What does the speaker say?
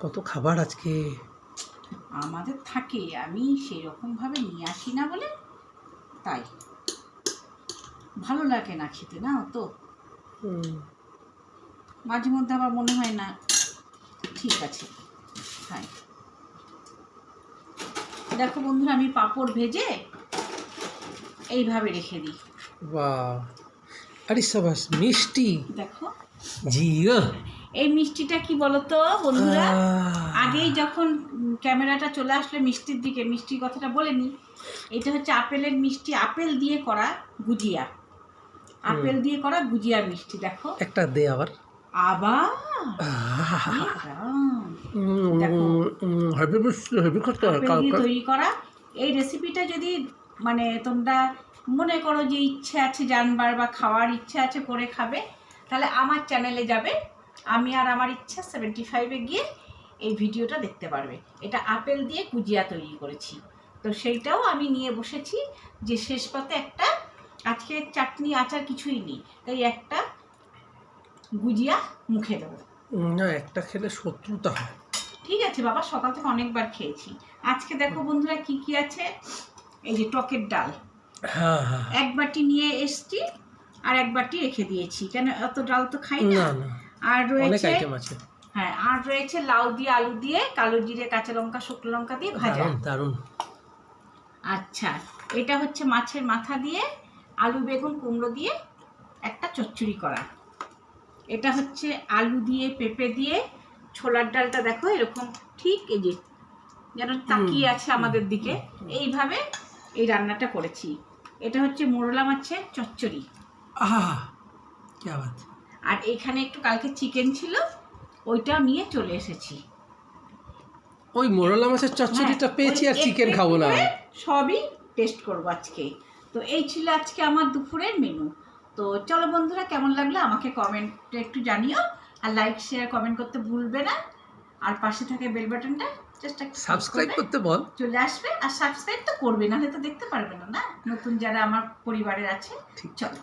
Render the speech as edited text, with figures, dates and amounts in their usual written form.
কত খাবার আজকে আমাদের থাকে, আমি সেরকমভাবে নিয়ে আসি না বলে তাই ভালো লাগে না খেতে না তো। মাঝে মধ্যে আমার মনে হয় না ঠিক আছে তাই। দেখো বন্ধুরা, আমি পাঁপড় ভেজে এইভাবে রেখে দিই। বাহ, আরে সাবাস, মিষ্টি দেখো জি। এই মিষ্টিটা কি বলতো বন্ধুরা, আগেই যখন ক্যামেরাটা চলে আসলে মিষ্টির দিকে, মিষ্টির কথাটা বলে নি। এটা হচ্ছে আপেলের মিষ্টি, আপেল দিয়ে করা গুজিয়া, আপেল দিয়ে করা গুজিয়া মিষ্টি। দেখো একটা দে আবার আবার তৈরি করা এই রেসিপিটা যদি মানে তোমরা মনে করো যে ইচ্ছে আছে জানবার বা খাওয়ার ইচ্ছে আছে করে খাবে, তাহলে আমার চ্যানেলে যাবে, আমি আর আমার ইচ্ছা 75-এ গিয়ে এই ভিডিওটা দেখতে পারবে। এটা আপেল দিয়ে গুজিয়া তৈরি করেছি, তো সেইটাও আমি নিয়ে বসেছি যে শেষ পাতে একটা, আজকে চাটনি আচার কিছুই নেই, তাই একটা গুজিয়া মুখে দেবো। না, একটা খেলে শত্রুতা হয়। ঠিক আছে বাবা, সকাল থেকে অনেকবার খেয়েছি। আজকে দেখো বন্ধুরা কি কি আছে, এই যে টকের ডাল, এক বাটি নিয়ে এসছি আর এক বাটি রেখে দিয়েছি, কেন এত ডাল তো খাই না। আর রয়েছে হ্যাঁ, আর রয়েছে লাউ দিয়ে আলু দিয়ে কালো জিরে কাঁচা লঙ্কা শুকনো লঙ্কা দিয়ে ভাজা। দারুণ। আচ্ছা, এটা হচ্ছে মাছের মাথা দিয়ে আলু বেগুন কুমড়ো দিয়ে একটা চচ্চড়ি করা। এটা হচ্ছে আলু দিয়ে পেঁপে দিয়ে ছোলার ডালটা দেখো এরকম ঠিক এই যে যেন তাকিয়ে আছে আমাদের দিকে, এইভাবে এই রান্নাটা করেছি। এটা হচ্ছে মোরলা মাছের চচ্চড়ি। আর এখানে একটু কালকে চিকেন ছিল, ওইটা নিয়ে চলে এসেছি। ওই মোরলা মাছের চচ্চড়িটা পেয়েছি, আর চিকেন খাবো না, সবই টেস্ট করবো আজকে। তো এই ছিল আজকে আমার দুপুরের মেনু। তো চলো বন্ধুরা, কেমন লাগলো আমাকে কমেন্টে একটু জানিও, আর লাইক শেয়ার কমেন্ট করতে ভুলবে না, আর পাশে থাকে বেল বাটনটা চেষ্টা সাবস্ক্রাইব করতে বল, চলে আসবে। আর সাবস্ক্রাইব তো করবে, নাহলে তো দেখতে পারবে না, নতুন যারা আমার পরিবারের আছে। চলো।